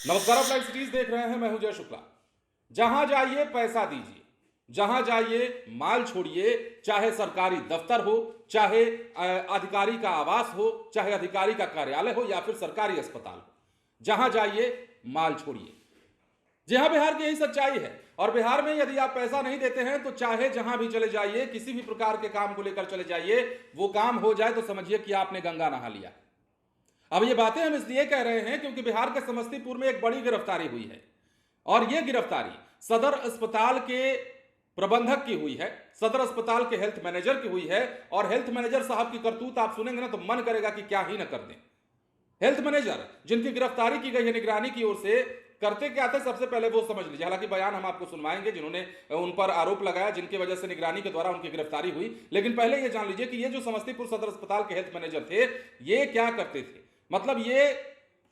नमस्कार, आप live cities देख रहे हैं। मैं हूं जय शुक्ला। जहां जाइए पैसा दीजिए, जहां जाइए माल छोड़िए, चाहे सरकारी दफ्तर हो, चाहे अधिकारी का आवास हो, चाहे अधिकारी का कार्यालय हो या फिर सरकारी अस्पताल हो, जहां जाइए माल छोड़िए। जी हाँ, बिहार की यही सच्चाई है। और बिहार में यदि आप पैसा नहीं देते हैं तो चाहे जहां भी चले जाइए, किसी भी प्रकार के काम को लेकर चले जाइए, वो काम हो जाए तो समझिए कि आपने गंगा नहा लिया। अब ये बातें हम इसलिए कह रहे हैं क्योंकि बिहार के समस्तीपुर में एक बड़ी गिरफ्तारी हुई है और यह गिरफ्तारी सदर अस्पताल के प्रबंधक की हुई है, सदर अस्पताल के हेल्थ मैनेजर की हुई है। और हेल्थ मैनेजर साहब की करतूत आप सुनेंगे ना तो मन करेगा कि क्या ही ना कर दें। हेल्थ मैनेजर जिनकी गिरफ्तारी की गई है निगरानी की ओर से, करते क्या थे सबसे पहले वो समझ लीजिए। हालांकि बयान हम आपको सुनवाएंगे जिन्होंने उन पर आरोप लगाया, जिनकी वजह से निगरानी के द्वारा उनकी गिरफ्तारी हुई। लेकिन पहले ये जान लीजिए कि ये जो समस्तीपुर सदर अस्पताल के हेल्थ मैनेजर थे, ये क्या करते थे। मतलब ये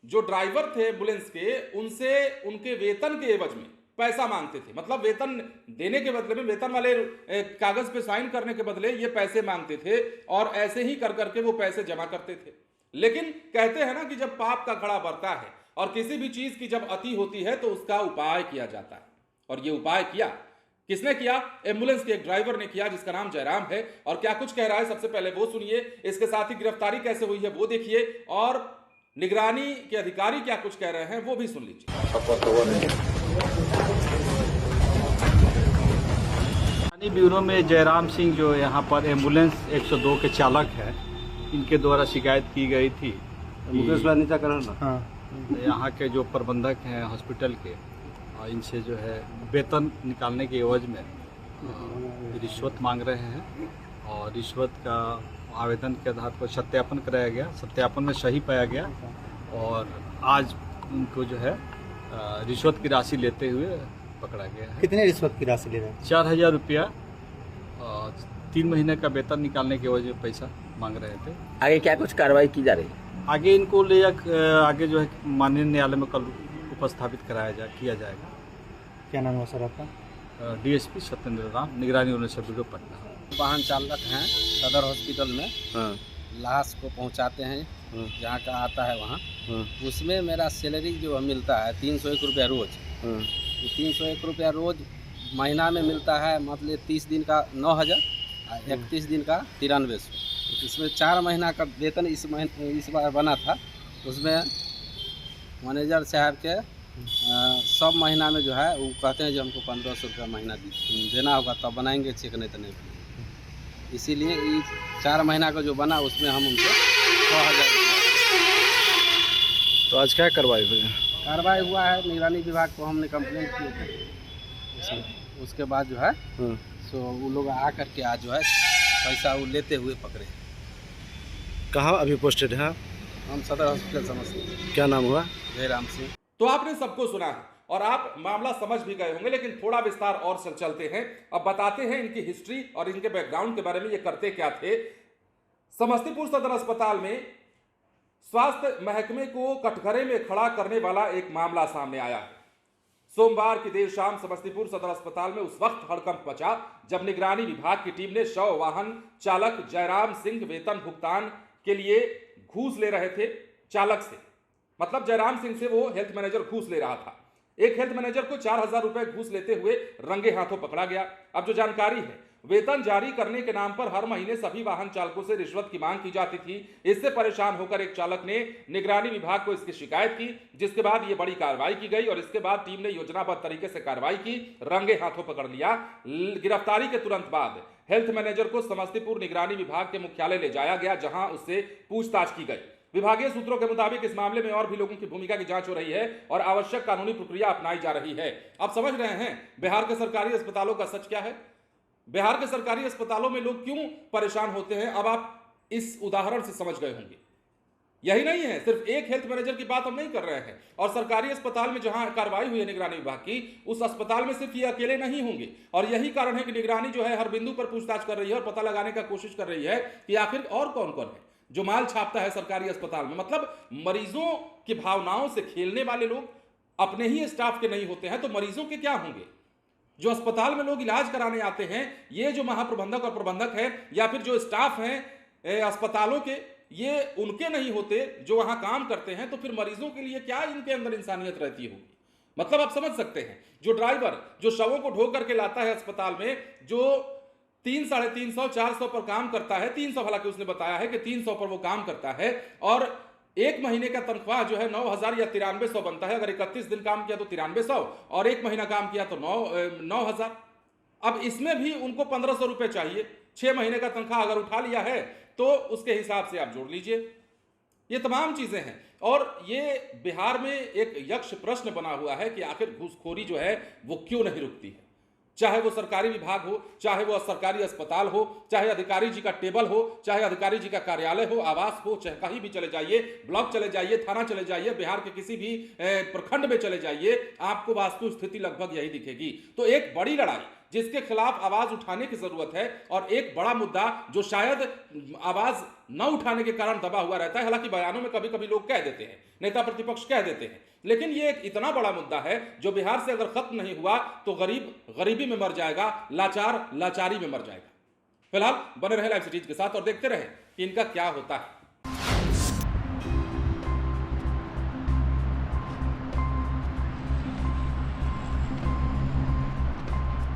जो ड्राइवर थे एम्बुलेंस के, उनसे उनके वेतन के एवज में पैसा मांगते थे। मतलब वेतन देने के बदले में, वेतन वाले कागज पे साइन करने के बदले ये पैसे मांगते थे और ऐसे ही कर करके वो पैसे जमा करते थे। लेकिन कहते हैं ना कि जब पाप का घड़ा बढ़ता है और किसी भी चीज की जब अति होती है तो उसका उपाय किया जाता है। और ये उपाय किया किसने किया? एम्बुलेंस के एक ड्राइवर ने किया जिसका नाम जयराम है। और क्या कुछ कह रहा है सबसे पहले वो सुनिए, इसके साथ ही गिरफ्तारी कैसे हुई है वो देखिए, और निगरानी के अधिकारी क्या कुछ कह रहे हैं वो भी सुन लीजिए। ब्यूरो में जयराम सिंह जो यहाँ पर एम्बुलेंस 102 के चालक है, इनके द्वारा शिकायत की गई थी। यहाँ के जो प्रबंधक हैं हॉस्पिटल के, इनसे जो है वेतन निकालने के एवज में रिश्वत मांग रहे हैं। और रिश्वत का आवेदन के आधार पर सत्यापन कराया गया, सत्यापन में सही पाया गया और आज उनको जो है रिश्वत की राशि लेते हुए पकड़ा गया है। कितने रिश्वत की राशि ले रहे हैं? 4000 रुपया 3 महीने का वेतन निकालने के वजह में पैसा मांग रहे थे। आगे क्या कुछ कार्रवाई की जा रही है? आगे इनको ले आगे जो है माननीय न्यायालय में कल उपस्थापित किया जाएगा। क्या नाम है सर आपका? डीएसपी सत्येंद्र राम, निगरानी उन्नीस ब्यूरो पटना। वाहन चालक हैं सदर हॉस्पिटल में, लाश को पहुंचाते हैं जहाँ का आता है वहाँ। उसमेमें मेरा सैलरी जो मिलता है 301 रुपया रोज़। 301 रुपया रोज़ महीना में मिलता है। मतलब 30 दिन का 9000, 31 दिन का 9300। इसमें 4 महीना का वेतन इस बार बना था। उसमें मैनेजर साहब के सब महीना में जो है वो कहते हैं जो हमको 1500 रुपया महीना देना होगा तब बनाएंगे चेक, नहीं तो नहीं। इसीलिए ये 4 महीना का जो बना उसमें हम उनको 6000 रुपया। तो आज क्या कार्रवाई हुई? कार्रवाई हुआ है, निगरानी विभाग को हमने कंप्लेंट किए थे। उसके बाद जो है सो वो लोग आ करके आज जो है पैसा वो लेते हुए पकड़े। कहाँ अभी पोस्टेड है? हम सदर हॉस्पिटल समस्तीपुर। क्या नाम हुआ? जयराम सिंह। तो आपने सबको सुना है और आप मामला समझ भी गए होंगे, लेकिन थोड़ा विस्तार और चलते हैं। अब बताते हैं इनकी हिस्ट्री और इनके बैकग्राउंड के बारे में, ये करते क्या थे। समस्तीपुर सदर अस्पताल में स्वास्थ्य महकमे को कटघरे में खड़ा करने वाला एक मामला सामने आया है। सोमवार की देर शाम समस्तीपुर सदर अस्पताल में उस वक्त हड़कंप मचा जब निगरानी विभाग की टीम ने शव वाहन चालक जयराम सिंह वेतन भुगतान के लिए घूस ले रहे थे चालक से। मतलब जयराम सिंह से वो हेल्थ मैनेजर घूस ले रहा था। एक हेल्थ मैनेजर को 4000 रुपए घूस लेते हुए रंगे हाथों पकड़ा गया। अब जो जानकारी है, वेतन जारी करने के नाम पर हर महीने सभी वाहन चालकों से रिश्वत की मांग की जाती थी। इससे परेशान होकर एक चालक ने निगरानी विभाग को इसकी शिकायत की, जिसके बाद ये बड़ी कार्रवाई की गई और इसके बाद टीम ने योजनाबद्ध तरीके से कार्रवाई की, रंगे हाथों पकड़ लिया। गिरफ्तारी के तुरंत बाद हेल्थ मैनेजर को समस्तीपुर निगरानी विभाग के मुख्यालय ले जाया गया, जहां उससे पूछताछ की गई। विभागीय सूत्रों के मुताबिक इस मामले में और भी लोगों की भूमिका की जांच हो रही है और आवश्यक कानूनी प्रक्रिया अपनाई जा रही है। आप समझ रहे हैं बिहार के सरकारी अस्पतालों का सच क्या है, बिहार के सरकारी अस्पतालों में लोग क्यों परेशान होते हैं। अब आप इस उदाहरण से समझ गए होंगे। यही नहीं है, सिर्फ एक हेल्थ मैनेजर की बात हम नहीं कर रहे हैं। और सरकारी अस्पताल में जहां कार्रवाई हुई है निगरानी विभाग की, उस अस्पताल में सिर्फ ये अकेले नहीं होंगे। और यही कारण है कि निगरानी जो है हर बिंदु पर पूछताछ कर रही है और पता लगाने का कोशिश कर रही है कि आखिर और कौन कौन है जो माल छापता है सरकारी अस्पताल में। मतलब मरीजों की भावनाओं से खेलने वाले लोग अपने ही स्टाफ के नहीं होते हैं तो मरीजों के क्या होंगे। जो अस्पताल में लोग इलाज कराने आते हैं, ये जो महाप्रबंधक और प्रबंधक है या फिर जो स्टाफ हैं अस्पतालों के, ये उनके नहीं होते जो वहां काम करते हैं, तो फिर मरीजों के लिए क्या इनके अंदर इंसानियत रहती होगी। मतलब आप समझ सकते हैं, जो ड्राइवर जो शवों को ढो करके लाता है अस्पताल में, जो 300, 350, 400 पर काम करता है, 300 हालांकि उसने बताया है कि 300 पर वो काम करता है, और एक महीने का तनख्वाह जो है 9,000 या 9300 बनता है। अगर 31 दिन काम किया तो 9300, और एक महीना काम किया तो 9,000। अब इसमें भी उनको 1500 रुपये चाहिए। 6 महीने का तनख्वाह अगर उठा लिया है तो उसके हिसाब से आप जोड़ लीजिए। ये तमाम चीजें हैं, और ये बिहार में एक यक्ष प्रश्न बना हुआ है कि आखिर घूसखोरी जो है वो क्यों नहीं रुकती है। चाहे वो सरकारी विभाग हो, चाहे वो सरकारी अस्पताल हो, चाहे अधिकारी जी का टेबल हो, चाहे अधिकारी जी का कार्यालय हो, आवास हो, चाहे कहीं भी चले जाइए, ब्लॉक चले जाइए, थाना चले जाइए, बिहार के किसी भी प्रखंड में चले जाइए, आपको वास्तु स्थिति लगभग यही दिखेगी। तो एक बड़ी लड़ाई जिसके खिलाफ आवाज उठाने की जरूरत है, और एक बड़ा मुद्दा जो शायद आवाज न उठाने के कारण दबा हुआ रहता है। हालांकि बयानों में कभी कभी लोग कह देते हैं, नेता प्रतिपक्ष कह देते हैं, लेकिन ये एक इतना बड़ा मुद्दा है जो बिहार से अगर खत्म नहीं हुआ तो गरीब गरीबी में मर जाएगा, लाचार लाचारी में मर जाएगा। फिलहाल बने रहे लाइव सिटीज के साथ और देखते रहे कि इनका क्या होता है।